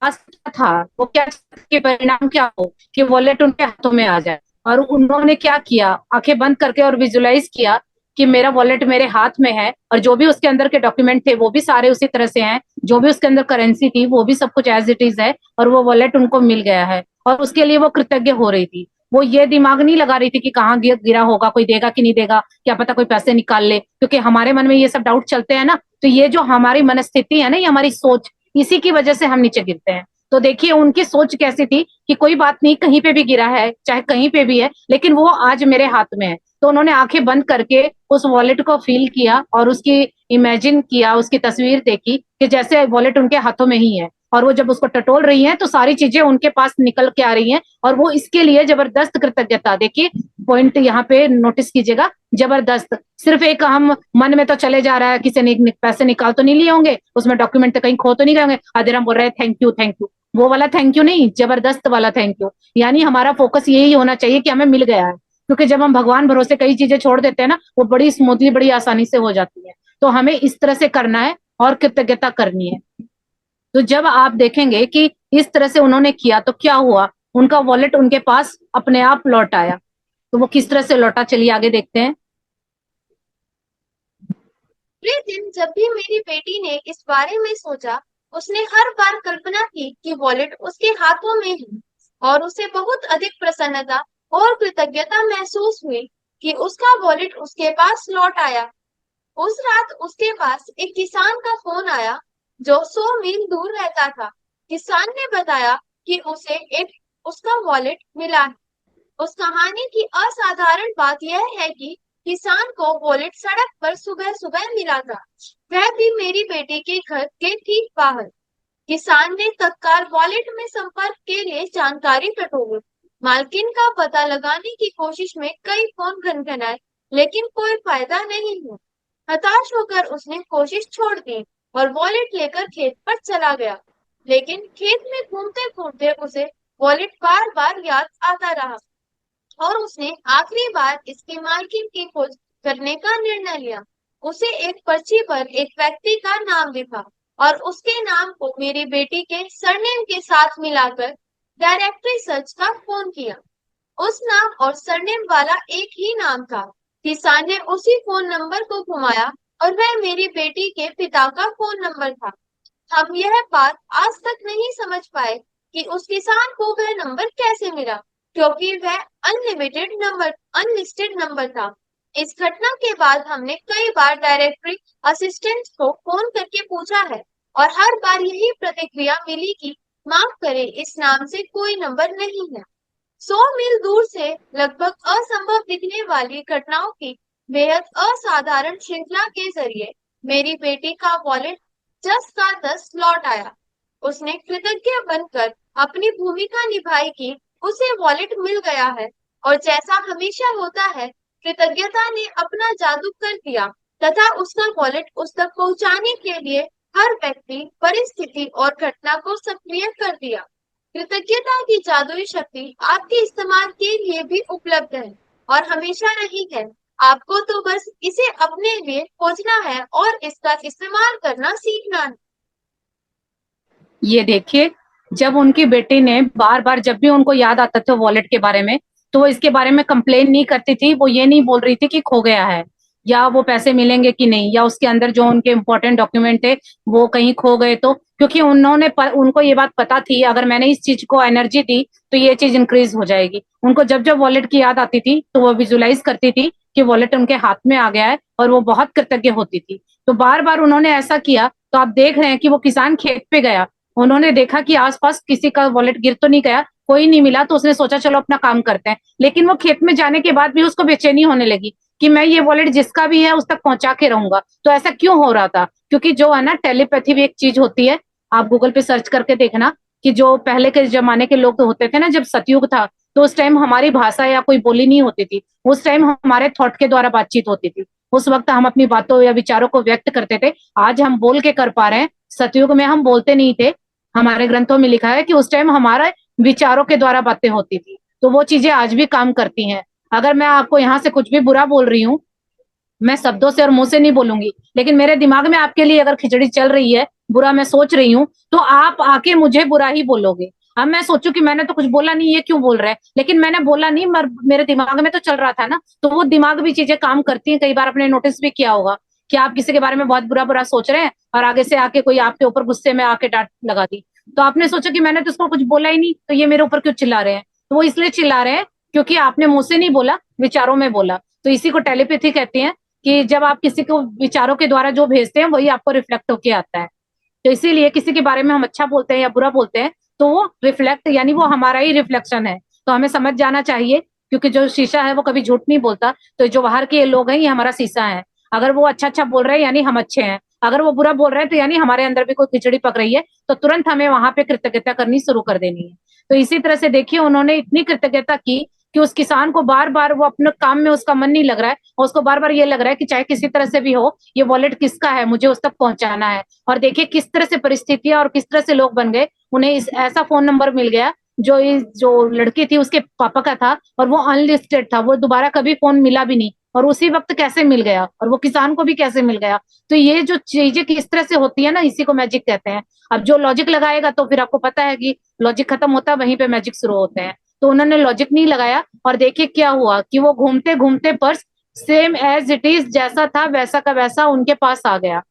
आस क्या था, वो क्या के परिणाम क्या हो कि वॉलेट उनके हाथों में आ जाए। और उन्होंने क्या किया, आंखें बंद करके और विजुलाइज किया कि मेरा वॉलेट मेरे हाथ में है, और जो भी उसके अंदर के डॉक्यूमेंट थे वो भी सारे उसी तरह से हैं, जो भी उसके अंदर करेंसी थी वो भी सब कुछ एज इट इज है, और वो वॉलेट उनको मिल गया है। और उसके लिए वो कृतज्ञ हो रही थी। वो ये दिमाग नहीं लगा रही थी कि कहाँ गिरा होगा, कोई देगा कि नहीं देगा, क्या पता कोई पैसे निकाल ले, क्योंकि हमारे मन में ये सब डाउट चलते हैं ना। तो ये जो हमारी मनस्थिति है ना, ये हमारी सोच, इसी की वजह से हम नीचे गिरते हैं। तो देखिए उनकी सोच कैसी थी कि कोई बात नहीं, कहीं पे भी गिरा है, चाहे कहीं पे भी है, लेकिन वो आज मेरे हाथ में है। तो उन्होंने आंखें बंद करके उस वॉलेट को फील किया और उसकी इमेजिन किया, उसकी तस्वीर देखी कि जैसे वॉलेट उनके हाथों में ही है। और वो जब उसको टटोल रही हैं तो सारी चीजें उनके पास निकल के आ रही हैं, और वो इसके लिए जबरदस्त कृतज्ञता, देखिए पॉइंट यहाँ पे नोटिस कीजिएगा, जबरदस्त। सिर्फ एक हम मन में तो चले जा रहा है, किसी ने पैसे निकाल तो नहीं लिए होंगे, उसमें डॉक्यूमेंट तो कहीं खो तो नहीं गए होंगे, आधे हम बोल रहे हैं थैंक यू थैंक यू। वो वाला थैंक यू नहीं, जबरदस्त वाला थैंक यू। यानी हमारा फोकस यही होना चाहिए कि हमें मिल गया है, क्योंकि जब हम भगवान भरोसे कई चीजें छोड़ देते हैं ना, वो बड़ी स्मूथली, बड़ी आसानी से हो जाती है। तो हमें इस तरह से करना है और कृतज्ञता करनी है। तो जब आप देखेंगे कि इस तरह से उन्होंने किया तो क्या हुआ, उनका वॉलेट उनके पास अपने आप लौट आया। तो वो किस तरह से लौटा, चलिए आगे देखते हैं। पूरे दिन जब भी मेरी बेटी ने इस बारे में सोचा, उसने हर बार कल्पना की कि वॉलेट उसके हाथों में है, और उसे बहुत अधिक प्रसन्नता और कृतज्ञता महसूस हुई कि उसका वॉलेट उसके पास लौट आया। उस रात उसके पास एक किसान का फोन आया जो 100 मील दूर रहता था। किसान ने बताया कि उसे एक उसका वॉलेट मिला है। उस कहानी की असाधारण बात यह है कि किसान को वॉलेट सड़क पर सुबह सुबह मिला था, वह भी मेरी बेटी के घर के ठीक बाहर। किसान ने तत्काल वॉलेट में संपर्क के लिए जानकारी टटोली। मालकिन का पता लगाने की कोशिश में कई फोन खनखनाए, लेकिन कोई फायदा नहीं हुआ। हताश होकर उसने कोशिश छोड़ दी और वॉलेट लेकर खेत पर चला गया। लेकिन खेत में घूमते घूमते उसे वॉलेट बार बार याद आता रहा और उसने आखिरी बार इसकी मालकिन की खोज करने का निर्णय लिया। उसे एक पर्ची पर एक व्यक्ति का नाम लिखा और उसके नाम को मेरी बेटी के सरनेम के साथ मिलाकर डायरेक्टरी सर्च का फोन किया। उस नाम और सरनेम वाला एक ही नाम था। किसान ने उसी फोन नंबर को घुमाया और वह मेरी बेटी के पिता का फोन नंबर था। हम यह बात आज तक नहीं समझ पाए कि उस किसान को वह नंबर कैसे मिला, क्योंकि वह अनलिस्टेड नंबर था। इस घटना के बाद हमने कई बार डायरेक्टरी असिस्टेंट को फोन करके पूछा है और हर बार यही प्रतिक्रिया मिली कि माफ करें, इस नाम से कोई नंबर नहीं है। 100 मील दूर से लगभग असंभव दिखने वाली घटनाओं की बेहद असाधारण श्रृंखला के जरिए मेरी बेटी का वॉलेट 10 का 10 लौट आया। उसने कृतज्ञ बनकर अपनी भूमिका निभाई कि उसे वॉलेट मिल गया है, और जैसा हमेशा होता है, कृतज्ञता ने अपना जादू कर दिया तथा उसका वॉलेट उस तक पहुंचाने के लिए हर व्यक्ति, परिस्थिति और घटना को सक्रिय कर दिया। कृतज्ञता की जादुई शक्ति आपके इस्तेमाल के लिए भी उपलब्ध है और हमेशा रही है। आपको तो बस इसे अपने लिए खोजना है और इसका इस्तेमाल करना सीखना है। ये देखिए, जब उनकी बेटी ने बार बार जब भी उनको याद आता था वॉलेट के बारे में, तो वो इसके बारे में कंप्लेन नहीं करती थी। वो ये नहीं बोल रही थी कि खो गया है या वो पैसे मिलेंगे कि नहीं, या उसके अंदर जो उनके इंपॉर्टेंट डॉक्यूमेंट थे वो कहीं खो गए। तो क्योंकि उनको ये बात पता थी, अगर मैंने इस चीज को एनर्जी दी तो ये चीज इंक्रीज हो जाएगी। उनको जब जब वॉलेट की याद आती थी तो वो विजुलाइज करती थी कि वॉलेट उनके हाथ में आ गया है, और वो बहुत कृतज्ञ होती थी। तो बार बार उन्होंने ऐसा किया। तो आप देख रहे हैं कि वो किसान खेत पे गया, उन्होंने देखा कि आसपास किसी का वॉलेट गिर तो नहीं गया, कोई नहीं मिला, तो उसने सोचा चलो अपना काम करते हैं। लेकिन वो खेत में जाने के बाद भी उसको बेचैनी होने लगी कि मैं ये वॉलेट जिसका भी है उस तक पहुंचा के रहूंगा। तो ऐसा क्यों हो रहा था? क्योंकि जो है ना, टेलीपैथी भी एक चीज होती है। आप गूगल पे सर्च करके देखना कि जो पहले के जमाने के लोग होते थे ना, जब सतयुग था, तो उस टाइम हमारी भाषा या कोई बोली नहीं होती थी। उस टाइम हमारे थॉट के द्वारा बातचीत होती थी। उस वक्त हम अपनी बातों या विचारों को व्यक्त करते थे। आज हम बोल के कर पा रहे हैं, सतयुग में हम बोलते नहीं थे। हमारे ग्रंथों में लिखा है कि उस टाइम हमारे विचारों के द्वारा बातें होती थी। तो वो चीजें आज भी काम करती हैं। अगर मैं आपको यहाँ से कुछ भी बुरा बोल रही हूँ, मैं शब्दों से और मुंह से नहीं बोलूंगी, लेकिन मेरे दिमाग में आपके लिए अगर खिचड़ी चल रही है, बुरा मैं सोच रही हूँ, तो आप आके मुझे बुरा ही बोलोगे। अब मैं सोचू कि मैंने तो कुछ बोला नहीं, ये क्यों बोल रहा है, लेकिन मैंने बोला नहीं, मेरे दिमाग में तो चल रहा था ना। तो वो दिमाग भी चीजें काम करती हैं। कई बार आपने नोटिस भी किया होगा कि आप किसी के बारे में बहुत बुरा बुरा सोच रहे हैं और आगे से आके कोई आपके ऊपर गुस्से में आके डांट लगा दी, तो आपने सोचा कि मैंने तो उसको कुछ बोला ही नहीं, तो ये मेरे ऊपर क्यों चिल्ला रहे हैं। तो वो इसलिए चिल्ला रहे हैं क्योंकि आपने मुंह से नहीं बोला, विचारों में बोला। तो इसी को टेलीपैथी कहते हैं कि जब आप किसी को विचारों के द्वारा जो भेजते हैं वही आपको रिफ्लेक्ट होके आता है। तो इसीलिए किसी के बारे में हम अच्छा बोलते हैं या बुरा बोलते हैं, तो वो रिफ्लेक्ट, यानी वो हमारा ही रिफ्लेक्शन है। तो हमें समझ जाना चाहिए, क्योंकि जो शीशा है वो कभी झूठ नहीं बोलता। तो जो बाहर के लोग हैं ये हमारा शीशा है। अगर वो अच्छा अच्छा बोल रहे हैं यानी हम अच्छे हैं, अगर वो बुरा बोल रहे हैं तो यानी हमारे अंदर भी कोई खिचड़ी पक रही है। तो तुरंत हमें वहां पे कृतज्ञता करनी शुरू कर देनी है। तो इसी तरह से देखिए, उन्होंने इतनी कृतज्ञता की कि उस किसान को बार बार, वो अपने काम में उसका मन नहीं लग रहा है और उसको बार बार ये लग रहा है कि चाहे किसी तरह से भी हो, ये वॉलेट किसका है, मुझे उस तक पहुंचाना है। और देखिए किस तरह से परिस्थितियां और किस तरह से लोग बन गए। उन्हें इस ऐसा फोन नंबर मिल गया जो लड़की थी उसके पापा का था, और वो अनलिस्टेड था, वो दोबारा कभी फोन मिला भी नहीं। और उसी वक्त कैसे मिल गया, और वो किसान को भी कैसे मिल गया। तो ये जो चीजें किस तरह से होती है ना, इसी को मैजिक कहते हैं। अब जो लॉजिक लगाएगा, तो फिर आपको पता है कि लॉजिक खत्म होता है वहीं पे मैजिक शुरू होते हैं। तो उन्होंने लॉजिक नहीं लगाया, और देखिए क्या हुआ कि वो घूमते घूमते purse same as it is, जैसा था वैसा का वैसा उनके पास आ गया।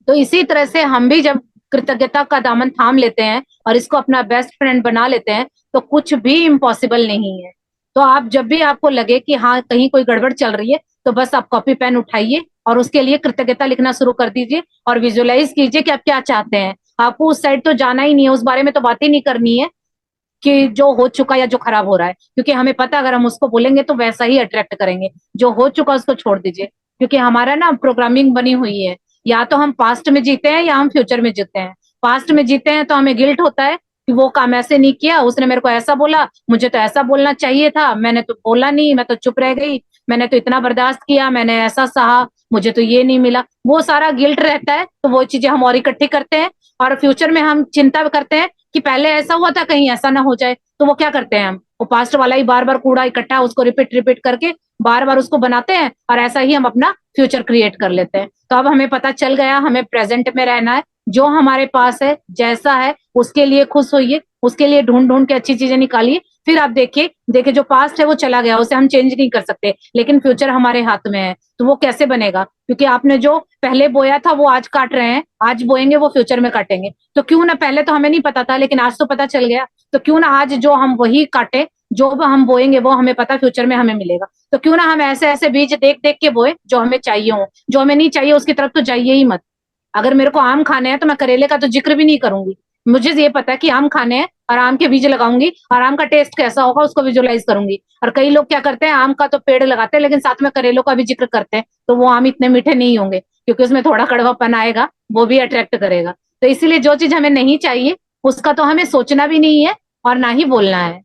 तो इसी तरह से हम भी जब कृतज्ञता का दामन थाम लेते हैं और इसको अपना बेस्ट फ्रेंड बना लेते हैं, तो कुछ भी इम्पॉसिबल नहीं है। तो आप जब भी आपको लगे कि हाँ कहीं कोई गड़बड़ चल रही है, तो बस आप कॉपी पेन उठाइए और उसके लिए कृतज्ञता लिखना शुरू कर दीजिए, और विजुअलाइज कीजिए कि आप क्या चाहते हैं। आपको उस साइड तो जाना ही नहीं है, उस बारे में तो बात ही नहीं करनी है। कि जो हो चुका या जो खराब हो रहा है, क्योंकि हमें पता अगर हम उसको बोलेंगे तो वैसा ही अट्रैक्ट करेंगे। जो हो चुका उसको छोड़ दीजिए, क्योंकि हमारा ना प्रोग्रामिंग बनी हुई है, या तो हम पास्ट में जीते हैं या हम फ्यूचर में जीते हैं। पास्ट में जीते हैं तो हमें गिल्ट होता है कि वो काम ऐसे नहीं किया, उसने मेरे को ऐसा बोला, मुझे तो ऐसा बोलना चाहिए था, मैंने तो बोला नहीं, मैं तो चुप रह गई, मैंने तो इतना बर्दाश्त किया, मैंने ऐसा सहा, मुझे तो ये नहीं मिला, वो सारा गिल्ट रहता है। तो वो चीजें हम और इकट्ठी करते हैं, और फ्यूचर में हम चिंता करते हैं कि पहले ऐसा हुआ था, कहीं ऐसा ना हो जाए। तो वो क्या करते हैं, हम वो पास्ट वाला ही बार बार कूड़ा इकट्ठा उसको रिपीट रिपीट करके बार बार उसको बनाते हैं, और ऐसा ही हम अपना फ्यूचर क्रिएट कर लेते हैं। तो अब हमें पता चल गया, हमें प्रेजेंट में रहना है, जो हमारे पास है जैसा है उसके लिए खुश होइए, उसके लिए ढूंढ ढूंढ के अच्छी चीजें निकालिए। फिर आप देखिए देखिए जो पास्ट है वो चला गया, उसे हम चेंज नहीं कर सकते, लेकिन फ्यूचर हमारे हाथ में है। तो वो कैसे बनेगा, क्योंकि आपने जो पहले बोया था वो आज काट रहे हैं, आज बोएंगे वो फ्यूचर में काटेंगे। तो क्यों ना, पहले तो हमें नहीं पता था लेकिन आज तो पता चल गया, तो क्यों ना आज जो हम वही काटे, जो हम बोएंगे वो हमें पता फ्यूचर में हमें मिलेगा। तो क्यों ना हम ऐसे ऐसे बीज देख देख के बोए जो हमें चाहिए हो, जो हमें नहीं चाहिए उसकी तरफ तो जाइए ही मत। अगर मेरे को आम खाने हैं तो मैं करेले का तो जिक्र भी नहीं करूंगी, मुझे ये पता है कि आम खाने हैं, और आम के बीज लगाऊंगी, और आम का टेस्ट कैसा होगा उसको विजुअलाइज करूंगी। और कई लोग क्या करते हैं, आम का तो पेड़ लगाते हैं लेकिन साथ में करेलों का भी जिक्र करते हैं, तो वो आम इतने मीठे नहीं होंगे, क्योंकि उसमें थोड़ा कड़वापन आएगा, वो भी अट्रैक्ट करेगा। तो इसीलिए जो चीज हमें नहीं चाहिए उसका तो हमें सोचना भी नहीं है और ना ही बोलना है।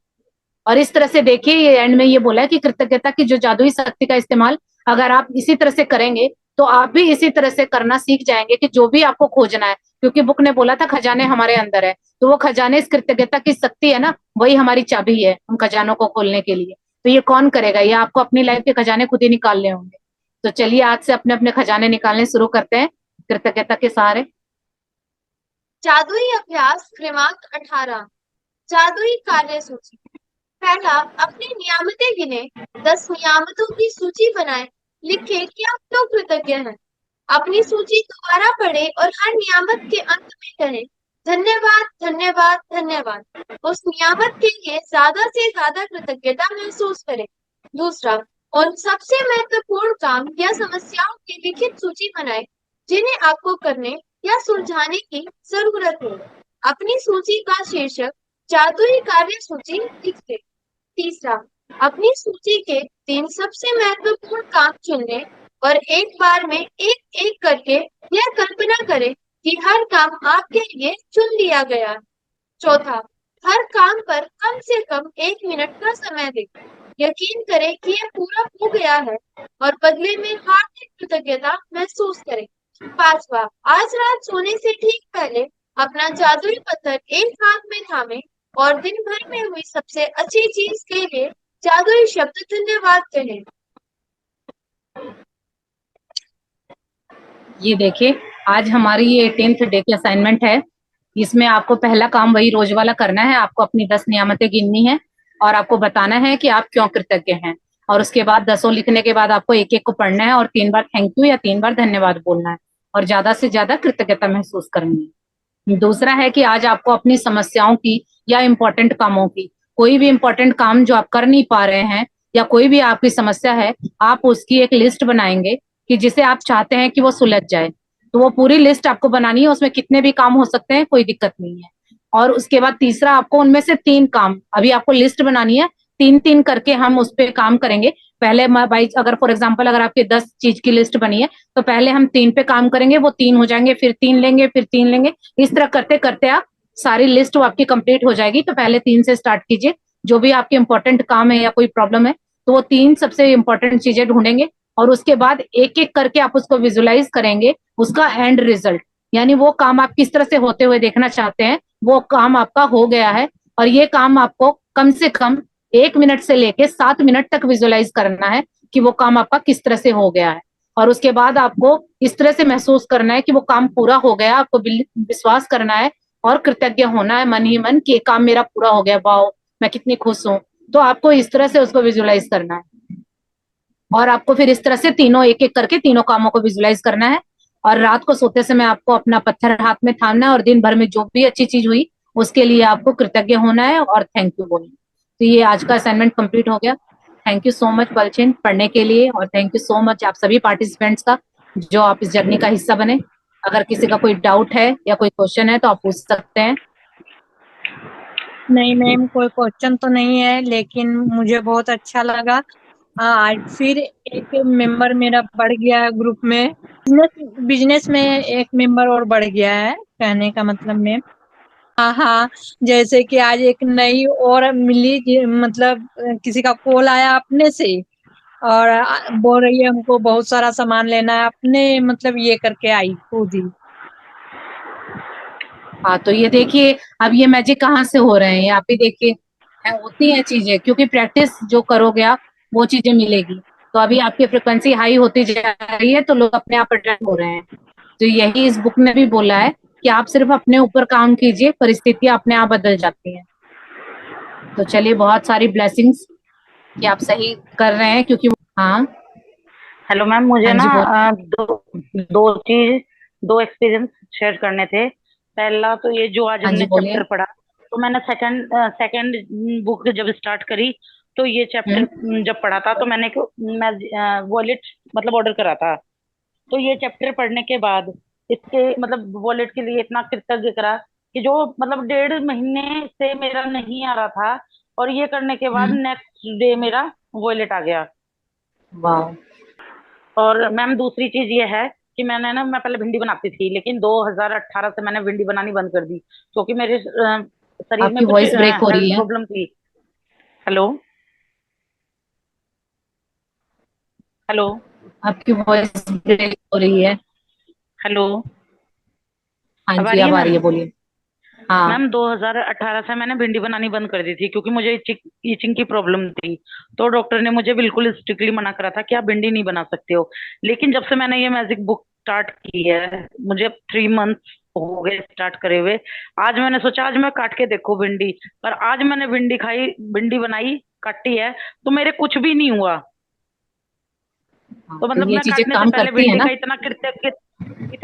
और इस तरह से देखिए, ये एंड में ये बोला है कि कृतज्ञता की जो जादुई शक्ति का इस्तेमाल अगर आप इसी तरह से करेंगे तो आप भी इसी तरह से करना सीख जाएंगे, कि जो भी आपको खोजना है, क्योंकि बुक ने बोला था खजाने हमारे अंदर है, तो वो खजाने इस कृतज्ञता की शक्ति है ना, वही हमारी चाबी है उन खजानों को खोलने के लिए। तो ये कौन करेगा, ये आपको अपनी लाइफ के खजाने खुद ही निकालने होंगे। तो चलिए आज से अपने अपने खजाने निकालने शुरू करते हैं कृतज्ञता के सहारे। जादुई अभ्यास क्रमांक 18। जादुई कार्य सूची। पहला, अपनी नियामतें गिने। 10 नियामतों की सूची बनाएं। लिखें कि आप क्यों कृतज्ञ हैं। अपनी सूची दोबारा पढ़ें और हर नियामत के अंत में कहें, धन्यवाद धन्यवाद धन्यवाद। उस नियामत के लिए ज्यादा से ज्यादा कृतज्ञता महसूस करें। दूसरा, उन सबसे महत्वपूर्ण काम या समस्याओं की लिखित सूची बनाएं जिन्हें आपको करने या सुलझाने की जरूरत है। अपनी सूची का शीर्षक जादुई कार्य सूची लिख दें। तीसरा, अपनी सूची के 3 सबसे महत्वपूर्ण काम चुन लें और एक बार में एक एक करके यह कल्पना करें कि हर काम आपके लिए चुन लिया गया है। चौथा, हर काम पर कम से कम 1 मिनट का समय दें। यकीन करें कि यह पूरा हो गया है और बदले में हार्दिक कृतज्ञता महसूस करें। पांचवा, आज रात सोने से ठीक पहले अपना जादुई पत्थर एक हाथ में थामे और दिन भर में हुई सबसे अच्छी चीज के लिए जादुई शब्द धन्यवाद कहें। ये देखिए, आज हमारी ये 18th डे की असाइनमेंट है। इसमें आपको पहला काम वही रोज वाला करना है, आपको अपनी 10 नियामतें गिननी है और आपको बताना है कि आप क्यों कृतज्ञ हैं। और उसके बाद 10 लिखने के बाद आपको एक एक को पढ़ना है और 3 बार थैंक यू या 3 बार धन्यवाद बोलना है, और ज्यादा से ज्यादा कृतज्ञता महसूस करनी है। दूसरा है कि आज आपको अपनी समस्याओं की या इम्पोर्टेंट कामों की, कोई भी इम्पोर्टेंट काम जो आप कर नहीं पा रहे हैं या कोई भी आपकी समस्या है, आप उसकी एक लिस्ट बनाएंगे कि जिसे आप चाहते हैं कि वो सुलझ जाए। तो वो पूरी लिस्ट आपको बनानी है, उसमें कितने भी काम हो सकते हैं, कोई दिक्कत नहीं है। और उसके बाद तीसरा, आपको उनमें से 3 काम, अभी आपको लिस्ट बनानी है, 3 3 करके हम उस पर काम करेंगे। पहले भाई अगर फॉर एग्जाम्पल अगर आपकी 10 चीज की लिस्ट बनी है, तो पहले हम 3 पे काम करेंगे, वो 3 हो जाएंगे, फिर 3 लेंगे, फिर 3 लेंगे। इस तरह करते करते आप सारी लिस्ट वो आपकी कंप्लीट हो जाएगी। तो पहले 3 से स्टार्ट कीजिए, जो भी आपके इंपॉर्टेंट काम है या कोई प्रॉब्लम है, तो वो 3 सबसे इंपॉर्टेंट चीजें ढूंढेंगे, और उसके बाद एक एक करके आप उसको विजुलाइज करेंगे, उसका एंड रिजल्ट, यानी वो काम आप किस तरह से होते हुए देखना चाहते हैं, वो काम आपका हो गया है। और ये काम आपको कम से कम 1 मिनट से लेके 7 मिनट तक विजुलाइज करना है कि वो काम आपका किस तरह से हो गया है। और उसके बाद आपको इस तरह से महसूस करना है कि वो काम पूरा हो गया, आपको विश्वास करना है और कृतज्ञ होना है मन ही मन कि ये काम मेरा पूरा हो गया, वाओ मैं कितनी खुश हूँ। तो आपको इस तरह से उसको विजुलाइज करना है, और आपको फिर इस तरह से तीनों एक एक करके तीनों कामों को विजुलाइज करना है। और रात को सोते समय आपको अपना पत्थर हाथ में थामना है, और दिन भर में जो भी अच्छी चीज हुई उसके लिए आपको कृतज्ञ होना है और थैंक यू बोलना है। तो ये आज का असाइनमेंट कंप्लीट हो गया। थैंक यू सो मच बलचिन पढ़ने के लिए, और थैंक यू सो मच आप सभी पार्टिसिपेंट्स का जो आप इस जर्नी का हिस्सा बने। अगर किसी का कोई डाउट है या कोई क्वेश्चन है तो आप पूछ सकते हैं। नहीं मैम, कोई क्वेश्चन तो नहीं है, लेकिन मुझे बहुत अच्छा लगा। आज फिर एक मेंबर मेरा बढ़ गया है ग्रुप में। बिजनेस बिजनेस में एक मेंबर और बढ़ गया है, कहने का मतलब मैम। हाँ हाँ, जैसे कि आज एक नई और मिली मतलब किसी का कॉल आया अपने से, और बोल रही है हमको बहुत सारा सामान लेना है, अपने मतलब ये करके आई खुद ही। हाँ तो ये देखिए, अब ये मैजिक कहाँ से हो रहे हैं, ये आप भी देखिए। होती हैं चीजें, क्योंकि प्रैक्टिस जो करोगे आप, वो चीजें मिलेगी। तो अभी आपकी फ्रिक्वेंसी हाई होती जा रही है, तो लोग अपने आप अट्रैक्ट हो रहे हैं। तो यही इस बुक ने भी बोला है कि आप सिर्फ अपने ऊपर काम कीजिए, परिस्थितियां अपने आप बदल जाती हैं। तो चलिए, बहुत सारी ब्लेसिंग्स कि आप सही कर रहे हैं, क्योंकि हाँ। हेलो मैम, मुझे हाँ ना जी बोलिए। दो एक्सपीरियंस शेयर करने थे। पहला तो ये जो आज हाँ जी हमने बोलिए। चैप्टर पढ़ा, तो मैंने सेकंड सेकंड बुक जब स्टार्ट करी, तो ये चैप्टर हम्म। जब पढ़ा था, तो मैंने वॉलेट मतलब ऑर्डर करा था। तो ये चैप्टर पढ़ने के बाद इसके मतलब वॉलेट के लिए इतना कृतज्ञ करा कि जो मतलब 1.5 महीने से मेरा नहीं आ रहा था, और ये करने के बाद हम्म। नेक्स्ट डे मेरा वॉलेट आ गया। वाह। और मैम दूसरी चीज ये है कि मैं पहले भिंडी बनाती थी, लेकिन 2018 से मैंने भिंडी बनानी बंद कर दी, क्योंकि मेरे शरीर में आपकी कुछ वॉइस ब्रेक हो हेल्थ रही है। प्रॉब्लम थी। हेलो। हेलो। आपकी वॉइस ब्रेक हो रही है। हेलो। हाँ अब आ जी, रही है अब आ रही मैम? है, बोलिए। हाँ। मैम 2018 से मैंने भिंडी बनानी बंद कर दी थी, क्योंकि मुझे ईचिंग की प्रॉब्लम थी। तो डॉक्टर ने मुझे बिल्कुल स्ट्रिक्टली मना करा था कि आप भिंडी नहीं बना सकते हो। लेकिन जब से मैंने ये मैजिक बुक स्टार्ट की है, मुझे 3 मंथ हो गए स्टार्ट करे हुए। आज मैंने सोचा आज मैं काट के देखूं भिंडी, पर आज मैंने भिंडी खाई, भिंडी बनाई, काटी है, तो मेरे कुछ भी नहीं हुआ। हाँ तो तो मतलब ये मैं चीजें काटने से काम पहले करती है भिंडी ना। का इतना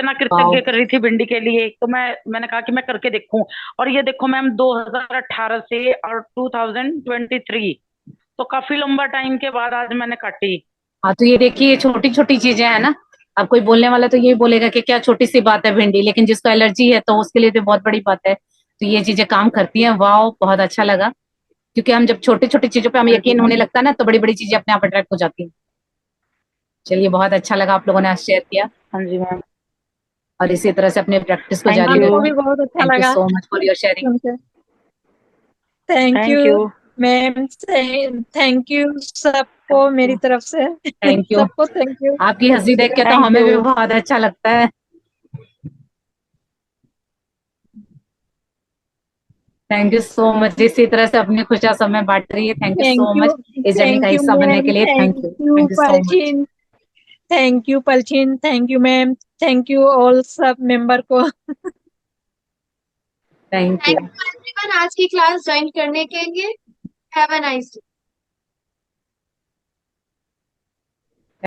वाह। कृतज्ञ कर रही थी भिंडी के लिए, तो मैंने कहा कि मैं करके देखूं। और ये देखो मैम, 2018 से और 2023, तो काफी लंबा टाइम के बाद आज मैंने काटी। हाँ तो ये देखिए, ये छोटी छोटी चीजें हैं ना। अब कोई बोलने वाला तो यही बोलेगा कि क्या छोटी सी बात है भिंडी, लेकिन जिसको एलर्जी है तो उसके लिए तो बहुत बड़ी बात है। तो ये चीजें काम करती हैं। वाह, बहुत अच्छा लगा। क्योंकि हम जब छोटी छोटी चीजों पे हम हाँ जी यकीन होने मैम। लगता है ना, तो बड़ी बड़ी चीजें अपने आप अट्रैक्ट हो जाती हैं। चलिए, बहुत अच्छा लगा आप लोगों ने आज शेयर किया। हाँ जी मैम। और इसी तरह से अपने प्रैक्टिस को थैंक जारी यू। हमको रखें। भी बहुत अच्छा थैंक यू लगा so much for your sharing. सुन के। Thank you thank you. Ma'am, thank you सबको मेरी तरफ से। Thank you. सबको थैंक यू। आपकी हंसी देख के तो थैंक हमें यू। भी बहुत अच्छा लगता है। थैंक यू सो मच, इसी तरह से अपनी खुशियां समय बांट रही है। Thank you thank so you. Much इस जर्नी का थैंक यू हिस्सा बनने मैम, के लिए। Thank you thank you so much. Palchin. Thank you Palchin, thank you ma'am, thank you all सब मेंबर को। Thank thank you. You everyone आज की क्लास ज्वाइन करने के लिए। Have a nice day.